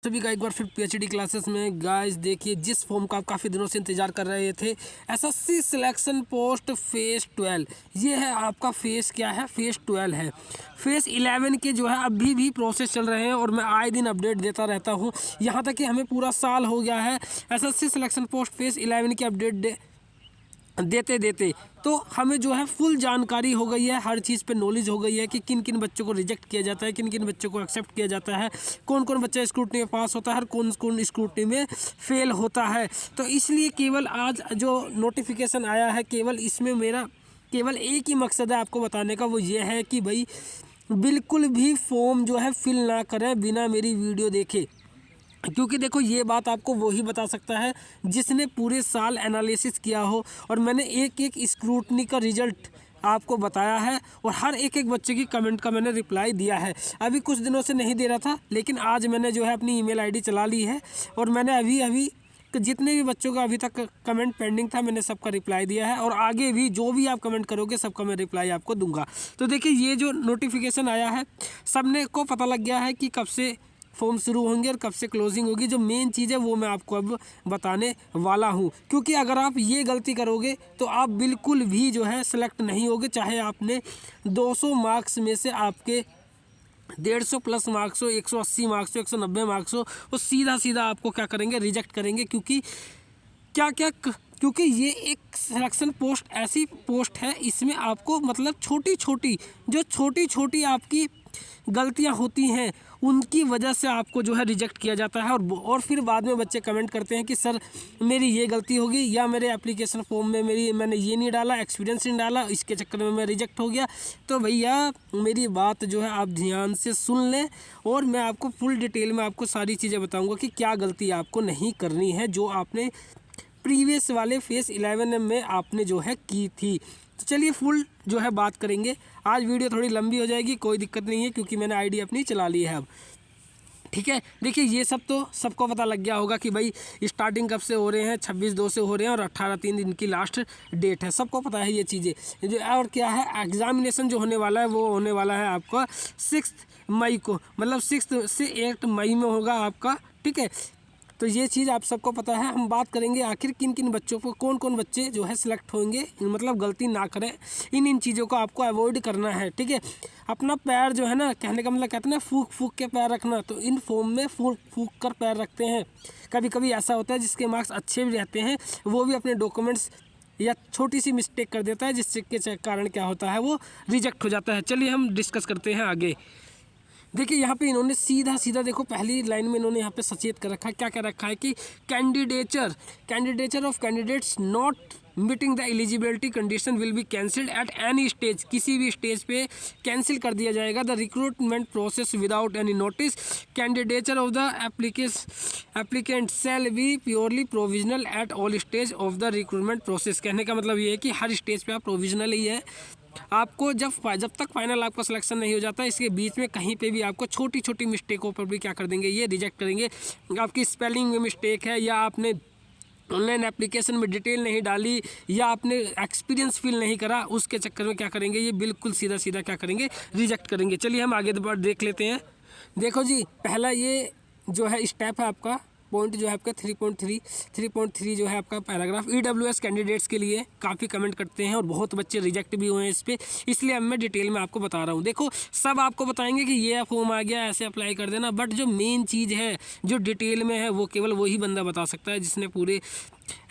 सभी का एक बार फिर पीएचडी क्लासेस में गाइस देखिए, जिस फॉर्म का आप काफ़ी दिनों से इंतजार कर रहे थे, एसएससी सिलेक्शन पोस्ट फेज़ 12, ये है आपका फेज़ क्या है, फेज़ 12 है। फेज़ 11 के जो है अभी भी प्रोसेस चल रहे हैं और मैं आए दिन अपडेट देता रहता हूँ। यहाँ तक कि हमें पूरा साल हो गया है एसएससी सिलेक्शन पोस्ट फेज़ 11 की अपडेट देते देते, तो हमें जो है फुल जानकारी हो गई है, हर चीज़ पे नॉलेज हो गई है कि किन किन बच्चों को रिजेक्ट किया जाता है, किन किन बच्चों को एक्सेप्ट किया जाता है, कौन कौन बच्चा स्क्रूटनी में पास होता है और कौन कौन स्क्रूटनी में फेल होता है। तो इसलिए केवल आज जो नोटिफिकेशन आया है, केवल इसमें मेरा केवल एक ही मकसद है आपको बताने का, वो ये है कि भाई बिल्कुल भी फॉर्म जो है फिल ना करें बिना मेरी वीडियो देखे, क्योंकि देखो ये बात आपको वही बता सकता है जिसने पूरे साल एनालिसिस किया हो। और मैंने एक एक स्क्रूटनी का रिजल्ट आपको बताया है और हर एक एक बच्चे की कमेंट का मैंने रिप्लाई दिया है। अभी कुछ दिनों से नहीं दे रहा था, लेकिन आज मैंने जो है अपनी ईमेल आईडी चला ली है और मैंने अभी जितने भी बच्चों का अभी तक कमेंट पेंडिंग था, मैंने सबका रिप्लाई दिया है और आगे भी जो भी आप कमेंट करोगे सबका मैं रिप्लाई आपको दूंगा। तो देखिए, ये जो नोटिफिकेशन आया है, सबने को पता लग गया है कि कब से फॉर्म शुरू होंगे और कब से क्लोजिंग होगी। जो मेन चीज़ है वो मैं आपको अब बताने वाला हूँ, क्योंकि अगर आप ये गलती करोगे तो आप बिल्कुल भी जो है सेलेक्ट नहीं होगे, चाहे आपने 200 मार्क्स में से आपके 150 प्लस मार्क्स हो, 180 मार्क्स हो, 190 मार्क्स हो, वो सीधा सीधा आपको क्या करेंगे, रिजेक्ट करेंगे। क्योंकि ये एक सिलेक्शन पोस्ट ऐसी पोस्ट है, इसमें आपको मतलब छोटी छोटी आपकी गलतियां होती हैं, उनकी वजह से आपको जो है रिजेक्ट किया जाता है। और फिर बाद में बच्चे कमेंट करते हैं कि सर मेरी ये गलती होगी, या मेरे एप्लीकेशन फॉर्म में मैंने ये नहीं डाला, एक्सपीरियंस नहीं डाला, इसके चक्कर में मैं रिजेक्ट हो गया। तो भैया मेरी बात जो है आप ध्यान से सुन लें और मैं आपको फुल डिटेल में आपको सारी चीज़ें बताऊँगा कि क्या गलती आपको नहीं करनी है, जो आपने प्रीवियस वाले फेज़ 11 में आपने जो है की थी। तो चलिए फुल जो है बात करेंगे। आज वीडियो थोड़ी लंबी हो जाएगी, कोई दिक्कत नहीं है, क्योंकि मैंने आईडी अपनी चला ली है अब, ठीक है। देखिए, ये सब तो सबको पता लग गया होगा कि भाई स्टार्टिंग कब से हो रहे हैं, 26/2 से हो रहे हैं और 18/3 इनकी लास्ट डेट है, सबको पता है ये चीज़ें जो। और क्या है, एग्जामिनेशन जो होने वाला है वो होने वाला है आपका 6 मई को, मतलब 6 से 8 मई में होगा आपका, ठीक है। तो ये चीज़ आप सबको पता है। हम बात करेंगे आखिर किन किन बच्चों को, कौन कौन बच्चे जो है सिलेक्ट होंगे, मतलब गलती ना करें, इन चीज़ों को आपको अवॉइड करना है, ठीक है। अपना पैर जो है ना, कहने का मतलब कहते हैं ना, फूक फूक के पैर रखना, तो इन फॉर्म में फूक फूक कर पैर रखते हैं। कभी कभी ऐसा होता है जिसके मार्क्स अच्छे भी रहते हैं, वो भी अपने डॉक्यूमेंट्स या छोटी सी मिस्टेक कर देता है, जिसके कारण क्या होता है, वो रिजेक्ट हो जाता है। चलिए हम डिस्कस करते हैं आगे। देखिए, यहाँ पे इन्होंने सीधा देखो, पहली लाइन में इन्होंने यहाँ पे सचेत कर रखा है, क्या रखा है कि candidature of candidates not meeting the eligibility condition will be cancelled at any stage, किसी भी स्टेज पे कैंसिल कर दिया जाएगा the recruitment process without any notice. Candidature of the applicant shall be purely provisional at all stage of the recruitment process. कहने का मतलब ये है कि हर स्टेज पे आप प्रोविजनल ही है, आपको जब तक फाइनल आपका सिलेक्शन नहीं हो जाता, इसके बीच में कहीं पे भी आपको छोटी छोटी मिस्टेकों पर भी क्या कर देंगे, ये रिजेक्ट करेंगे। आपकी स्पेलिंग में मिस्टेक है, या आपने ऑनलाइन एप्लीकेशन में डिटेल नहीं डाली, या आपने एक्सपीरियंस फिल नहीं करा, उसके चक्कर में क्या करेंगे, ये बिल्कुल सीधा क्या करेंगे, रिजेक्ट करेंगे। चलिए हम आगे देख लेते हैं। देखो जी, पहला ये जो है स्टेप है आपका, पॉइंट जो है आपका 3.3 जो है आपका पैराग्राफ EWS कैंडिडेट्स के लिए काफ़ी कमेंट करते हैं और बहुत बच्चे रिजेक्ट भी हुए हैं इस पर, इसलिए अब मैं डिटेल में आपको बता रहा हूँ। देखो, सब आपको बताएंगे कि ये फॉर्म आ गया, ऐसे अप्लाई कर देना, बट जो मेन चीज़ है, जो डिटेल में है, वो केवल वही बंदा बता सकता है जिसने पूरे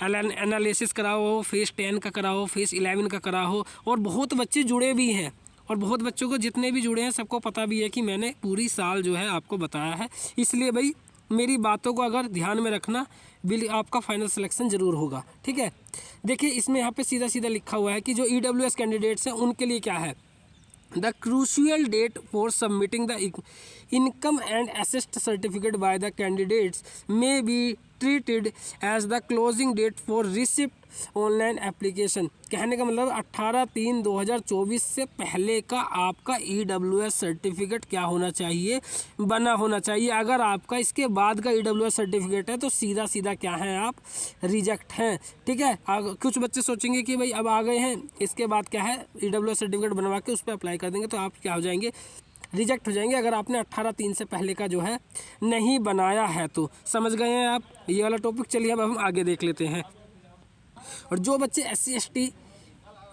एनालिसिस करा हो, फेज़ 10 का करा हो, फेज़ 11 का करा हो। और बहुत बच्चे जुड़े भी हैं, और बहुत बच्चों को जितने भी जुड़े हैं सबको पता भी है कि मैंने पूरी साल जो है आपको बताया है। इसलिए भाई मेरी बातों को अगर ध्यान में रखना, आपका फाइनल सिलेक्शन ज़रूर होगा, ठीक है। देखिए, इसमें यहाँ पे सीधा लिखा हुआ है कि जो EWS कैंडिडेट्स हैं उनके लिए क्या है, the crucial date for submitting the income and asset certificate by the candidates may be treated as the closing date for receipt online application. कहने का मतलब 18/3/2024 से पहले का आपका EWS सर्टिफिकेट क्या होना चाहिए, बना होना चाहिए। अगर आपका इसके बाद का EWS सर्टिफिकेट है तो सीधा क्या है, आप रिजेक्ट हैं, ठीक है। कुछ बच्चे सोचेंगे कि भाई अब आ गए हैं, इसके बाद क्या है, EWS सर्टिफिकेट बनवा के उस पर अप्लाई कर देंगे, तो आप क्या हो जाएंगे, रिजेक्ट हो जाएंगे अगर आपने 18/3 से पहले का जो है नहीं बनाया है। तो समझ गए हैं आप ये वाला टॉपिक। चलिए अब हम आगे देख लेते हैं। और जो बच्चे SC ST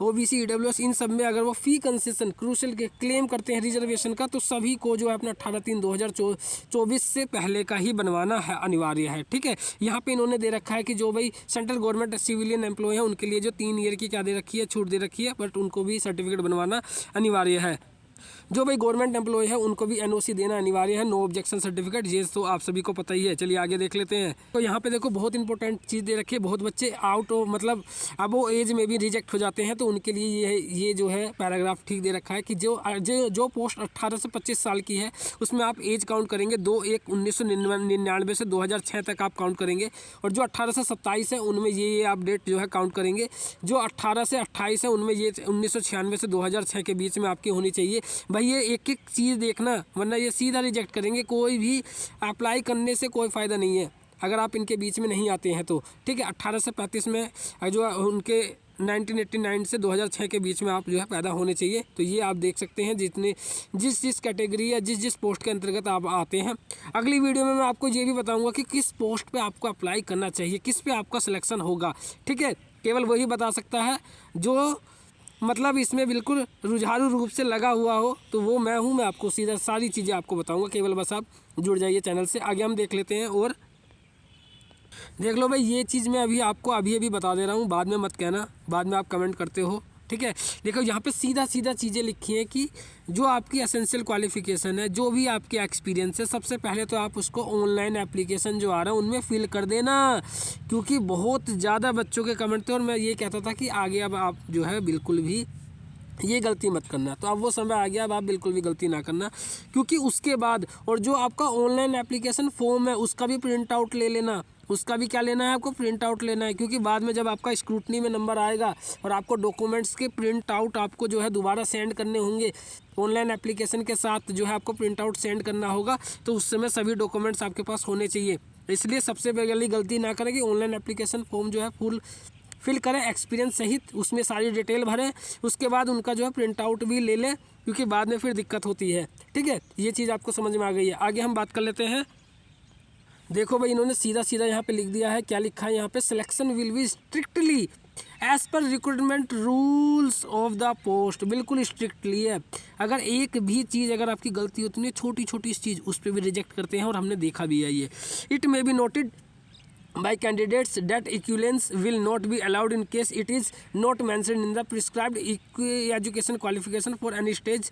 OBC EWS इन सब में अगर वो फ़ी कंसेशन क्रूशल के क्लेम करते हैं रिजर्वेशन का, तो सभी को जो है अपना 18/3/2024 से पहले का ही बनवाना है, अनिवार्य है। ठीक है, यहाँ पे इन्होंने दे रखा है कि जो भाई सेंट्रल गवर्नमेंट सिविलियन एम्प्लॉय है उनके लिए जो 3 ईयर की क्या दे रखी है, छूट दे रखी है, बट उनको भी सर्टिफिकेट बनवाना अनिवार्य है। जो भाई गवर्नमेंट एम्प्लॉय है उनको भी NOC देना अनिवार्य है, नो ऑब्जेक्शन सर्टिफिकेट, ये तो आप सभी को पता ही है। चलिए आगे देख लेते हैं। तो यहाँ पे देखो बहुत इंपॉर्टेंट चीज़ दे रखी है। बहुत बच्चे आउट ऑफ मतलब अब वो एज में भी रिजेक्ट हो जाते हैं, तो उनके लिए ये जो है पैराग्राफ ठीक दे रखा है कि जो पोस्ट 18 से 25 साल की है उसमें आप एज काउंट करेंगे 2/1/1999 से 2006 तक आप काउंट करेंगे। और जो 18 से 27 है उनमें ये आप डेट जो है काउंट करेंगे। जो 18 से 28 है उनमें ये 1996 से 2006 के बीच में आपकी होनी चाहिए। भाई ये एक एक चीज़ देखना, वरना ये सीधा रिजेक्ट करेंगे। कोई भी अप्लाई करने से कोई फ़ायदा नहीं है अगर आप इनके बीच में नहीं आते हैं तो। ठीक है, 18 से 35 में जो उनके 1989 से 2006 के बीच में आप जो है पैदा होने चाहिए। तो ये आप देख सकते हैं जिस कैटेगरी या जिस पोस्ट के अंतर्गत आप आते हैं। अगली वीडियो में मैं आपको ये भी बताऊंगा कि किस पोस्ट पे आपको अप्लाई करना चाहिए, किस पे आपका सिलेक्शन होगा। ठीक है, केवल वही बता सकता है जो मतलब इसमें बिल्कुल रुझारू रूप से लगा हुआ हो, तो वो मैं हूँ। मैं आपको सीधा सारी चीज़ें आपको बताऊंगा, केवल बस आप जुड़ जाइए चैनल से। आगे हम देख लेते हैं। और देख लो भाई, ये चीज़ मैं अभी आपको अभी बता दे रहा हूँ, बाद में मत कहना, बाद में आप कमेंट करते हो। ठीक है, देखो यहाँ पे सीधा चीज़ें लिखी हैं कि जो आपकी एसेंशियल क्वालिफ़िकेशन है, जो भी आपके एक्सपीरियंस है, सबसे पहले तो आप उसको ऑनलाइन एप्लीकेशन जो आ रहा है उनमें फिल कर देना, क्योंकि बहुत ज़्यादा बच्चों के कमेंट थे। और मैं ये कहता था कि आगे अब आप जो है बिल्कुल भी ये गलती मत करना। तो अब वो समय आ गया, अब आप बिल्कुल भी गलती ना करना, क्योंकि उसके बाद और जो आपका ऑनलाइन एप्लीकेशन फॉर्म है उसका भी प्रिंट आउट ले लेना। उसका भी क्या लेना है, आपको प्रिंट आउट लेना है, क्योंकि बाद में जब आपका स्क्रूटनी में नंबर आएगा और आपको डॉक्यूमेंट्स के प्रिंट आउट आपको जो है दोबारा सेंड करने होंगे, ऑनलाइन एप्लीकेशन के साथ जो है आपको प्रिंट आउट सेंड करना होगा, तो उस समय सभी डॉक्यूमेंट्स आपके पास होने चाहिए। इसलिए सबसे पहले गलती ना करें कि ऑनलाइन एप्लीकेशन फॉर्म जो है फुल फिल करें, एक्सपीरियंस सहित उसमें सारी डिटेल भरें, उसके बाद उनका जो है प्रिंट आउट भी ले लें, क्योंकि बाद में फिर दिक्कत होती है। ठीक है, ये चीज़ आपको समझ में आ गई है। आगे हम बात कर लेते हैं। देखो भाई, इन्होंने सीधा यहाँ पे लिख दिया है, क्या लिखा है यहाँ पे, selection will be strictly as per recruitment rules of the post. बिल्कुल स्ट्रिक्टली है। अगर एक भी चीज़ अगर आपकी गलती होती है, छोटी चीज़, उस पर भी रिजेक्ट करते हैं, और हमने देखा भी है ये। It may be noted by candidates that equivalence will not be allowed in case it is not mentioned in the prescribed education qualification for any stage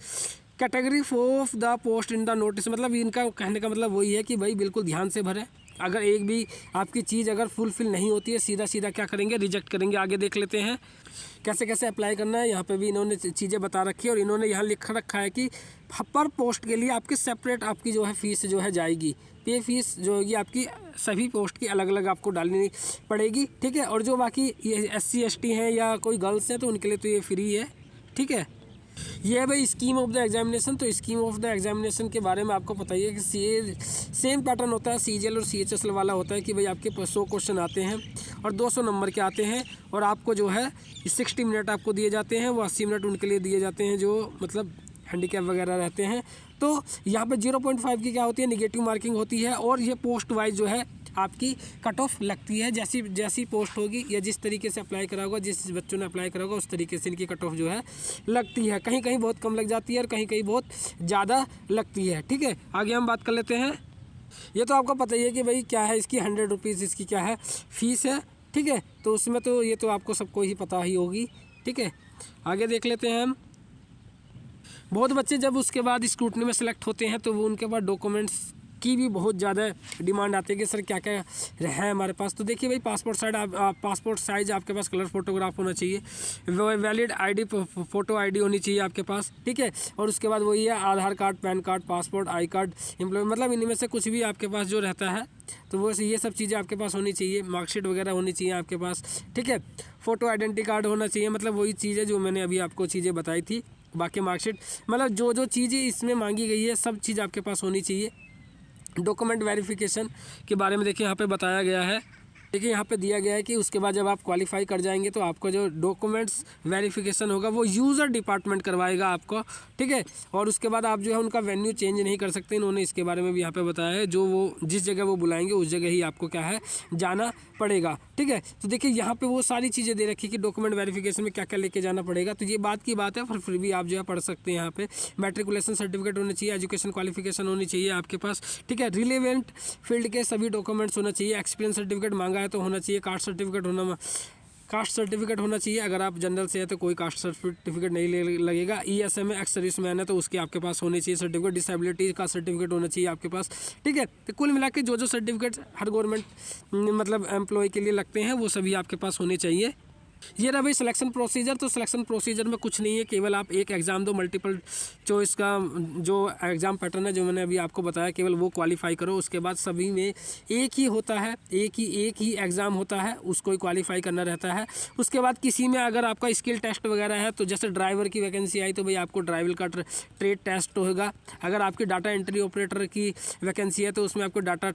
category of the post in the notice। मतलब इनका कहने का मतलब वही है कि भाई बिल्कुल ध्यान से भरें। अगर एक भी आपकी चीज़ अगर फुलफिल नहीं होती है, सीधा क्या करेंगे, रिजेक्ट करेंगे। आगे देख लेते हैं कैसे अप्लाई करना है। यहाँ पे भी इन्होंने चीज़ें बता रखी है, और इन्होंने यहाँ लिख रखा है कि पर पोस्ट के लिए आपकी सेपरेट आपकी जो है फ़ीस जो है जाएगी। पे फीस जो होगी आपकी सभी पोस्ट की अलग अलग आपको डालनी पड़ेगी। ठीक है, और जो बाकी ये SC ST हैं या कोई गर्ल्स हैं तो उनके लिए तो ये फ्री है। ठीक है, ये है भाई स्कीम ऑफ द एग्जामिनेशन। तो स्कीम ऑफ द एग्जामिनेशन के बारे में आपको पता ही है कि सेम पैटर्न होता है, CGL और CHSL वाला होता है कि भाई आपके 100 क्वेश्चन आते हैं और 200 नंबर के आते हैं, और आपको जो है 60 मिनट आपको दिए जाते हैं, वो 80 मिनट उनके लिए दिए जाते हैं जो मतलब हैंडीकैप वगैरह रहते हैं। तो यहाँ पे 0.5 की क्या होती है, निगेटिव मार्किंग होती है, और ये पोस्ट वाइज जो है आपकी कट ऑफ लगती है। जैसी पोस्ट होगी या जिस तरीके से अप्लाई करा होगा, जिस बच्चों ने अप्लाई करा होगा, उस तरीके से इनकी कट ऑफ जो है लगती है। कहीं बहुत कम लग जाती है और कहीं बहुत ज़्यादा लगती है। ठीक है, आगे हम बात कर लेते हैं। ये तो आपको पता ही है कि भाई क्या है इसकी 100 रुपीज़ इसकी क्या है फ़ीस है। ठीक है, तो उसमें तो ये तो आपको सबको ही पता ही होगी। ठीक है, आगे देख लेते हैं हम। बहुत बच्चे जब उसके बाद स्क्रूटनी में सेलेक्ट होते हैं तो वो उनके पास डॉक्यूमेंट्स की भी बहुत ज़्यादा डिमांड आती है कि सर क्या है हमारे पास। तो देखिए भाई, पासपोर्ट साइज आपके पास कलर फोटोग्राफ होना चाहिए, वैलिड ID फ़ोटो ID होनी चाहिए आपके पास। ठीक है, और उसके बाद वही है Aadhaar card, PAN card, passport, I card, employ, मतलब इनमें से कुछ भी आपके पास जो रहता है तो वो ये सब चीज़ें आपके पास होनी चाहिए। मार्कशीट वगैरह होनी चाहिए आपके पास। ठीक है, फ़ोटो आइडेंटिटी कार्ड होना चाहिए, मतलब वही चीज़ें जो मैंने अभी आपको चीज़ें बताई थी। बाकी मार्कशीट मतलब जो चीज़ें इसमें मांगी गई है सब चीज़ आपके पास होनी चाहिए। डॉक्यूमेंट वेरिफिकेशन के बारे में देखिए यहाँ पे बताया गया है। देखिए यहाँ पे दिया गया है कि उसके बाद जब आप क्वालिफाई कर जाएंगे तो आपका जो डॉक्यूमेंट्स वेरिफिकेशन होगा वो यूज़र डिपार्टमेंट करवाएगा आपको, ठीक है। और उसके बाद आप जो है उनका वेन्यू चेंज नहीं कर सकते, इन्होंने इसके बारे में भी यहाँ पे बताया है। जो वो जिस जगह वो बुलाएंगे उस जगह ही आपको क्या है जाना पड़ेगा, ठीक है। तो देखिए यहाँ पे वो सारी चीज़ें दे रखी कि डॉक्यूमेंट वेरिफिकेशन में क्या क्या लेके जाना पड़ेगा, तो ये बात की बात है। फिर भी आप जो है पढ़ सकते हैं। यहाँ पे मैट्रिकुलेशन सर्टिफिकेट होना चाहिए, एजुकेशन क्वालिफिकेशन होनी चाहिए आपके पास, ठीक है। रिलेवेंट फील्ड के सभी डॉक्यूमेंट्स होना चाहिए, एक्सपीरियंस सर्टिफिकेट मांगा है तो होना चाहिए, कास्ट सर्टिफिकेट होना चाहिए। अगर आप जनरल से है तो कोई कास्ट सर्टिफिकेट नहीं लगेगा। ESM में एक्स सर्विस मैन है तो उसके आपके पास होने चाहिए सर्टिफिकेट। डिसेबिलिटी का सर्टिफिकेट होना चाहिए आपके पास, ठीक है। तो कुल मिला के जो सर्टिफिकेट हर गवर्नमेंट मतलब एम्प्लॉय के लिए लगते हैं वो सभी आपके पास होने चाहिए। ये रहा भाई सिलेक्शन प्रोसीजर। तो सिलेक्शन प्रोसीजर में कुछ नहीं है, केवल आप एक एग्ज़ाम दो, मल्टीपल चॉइस का जो एग्ज़ाम पैटर्न है जो मैंने अभी आपको बताया, केवल वो क्वालिफाई करो। उसके बाद सभी में एक ही होता है, एक ही एग्ज़ाम होता है, उसको ही क्वालिफाई करना रहता है। उसके बाद किसी में अगर आपका स्किल टेस्ट वगैरह है तो जैसे ड्राइवर की वैकेंसी आई तो भाई आपको ड्राइवर का ट्रेड टेस्ट होगा। अगर आपकी डाटा एंट्री ऑपरेटर की वैकेंसी है तो उसमें आपको डाटा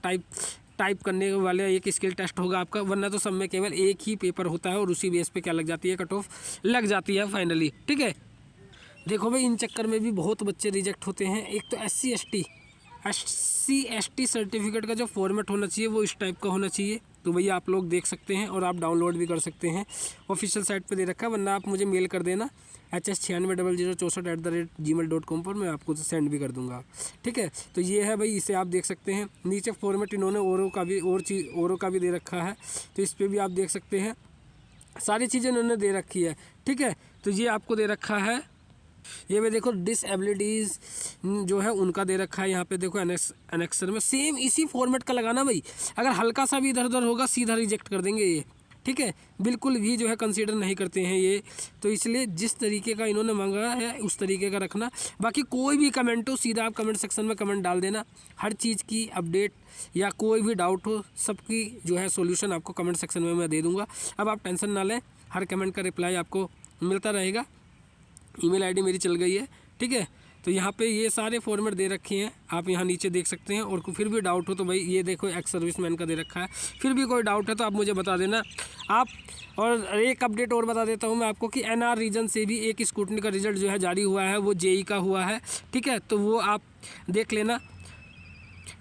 टाइप करने वाले एक स्किल टेस्ट होगा आपका, वरना तो सब में केवल एक ही पेपर होता है और उसी बेस पे क्या लग जाती है, कट ऑफ लग जाती है फाइनली, ठीक है। देखो भाई इन चक्कर में भी बहुत बच्चे रिजेक्ट होते हैं। एक तो SC/ST सर्टिफिकेट का जो फॉर्मेट होना चाहिए वो इस टाइप का होना चाहिए। तो भैया आप लोग देख सकते हैं और आप डाउनलोड भी कर सकते हैं, ऑफिशियल साइट पे दे रखा है, वरना आप मुझे मेल कर देना HS960064@gmail.com पर, मैं आपको सेंड भी कर दूंगा, ठीक है। तो ये है भाई, इसे आप देख सकते हैं। नीचे फॉर्मेट इन्होंने औरों का भी दे रखा है, तो इस पर भी आप देख सकते हैं। सारी चीज़ें इन्होंने दे रखी है, ठीक है। तो ये आपको दे रखा है, ये भी देखो डिसएबिलिटीज़ जो है उनका दे रखा है। यहाँ पे देखो एनेक्सर में सेम इसी फॉर्मेट का लगाना भाई। अगर हल्का सा भी इधर उधर होगा सीधा रिजेक्ट कर देंगे ये, ठीक है। बिल्कुल भी जो है कंसीडर नहीं करते हैं ये, तो इसलिए जिस तरीके का इन्होंने मांगा है उस तरीके का रखना। बाकी कोई भी कमेंट हो सीधा आप कमेंट सेक्शन में कमेंट डाल देना। हर चीज़ की अपडेट या कोई भी डाउट हो सबकी जो है सॉल्यूशन आपको कमेंट सेक्शन में मैं दे दूँगा। अब आप टेंशन ना लें, हर कमेंट का रिप्लाई आपको मिलता रहेगा। ईमेल आईडी मेरी चल गई है, ठीक है। तो यहाँ पे ये सारे फॉर्मेट दे रखे हैं, आप यहाँ नीचे देख सकते हैं। और फिर भी डाउट हो तो भाई ये देखो एक्स सर्विसमैन का दे रखा है। फिर भी कोई डाउट है तो आप मुझे बता देना आप। और एक अपडेट और बता देता हूँ मैं आपको कि NR रीजन से भी एक स्कूटनी का रिजल्ट जो है जारी हुआ है, वो JEE का हुआ है, ठीक है। तो वो आप देख लेना,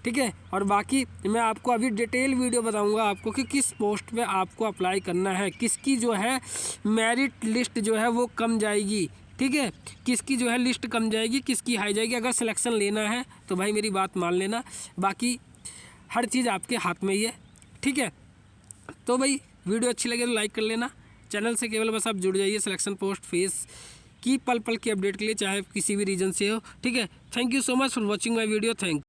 ठीक है। और बाकी मैं आपको अभी डिटेल वीडियो बताऊंगा आपको कि किस पोस्ट पे आपको अप्लाई करना है, किसकी जो है मेरिट लिस्ट जो है वो कम जाएगी, ठीक है। किसकी जो है लिस्ट कम जाएगी, किसकी हाई जाएगी। अगर सिलेक्शन लेना है तो भाई मेरी बात मान लेना, बाकी हर चीज़ आपके हाथ में ही है, ठीक है। तो भाई वीडियो अच्छी लगे तो लाइक कर लेना। चैनल से केवल बस आप जुड़ जाइए सिलेक्शन पोस्ट फेस की पल पल की अपडेट के लिए, चाहे किसी भी रीजन से हो, ठीक है। Thank you so much for watching my video. Thank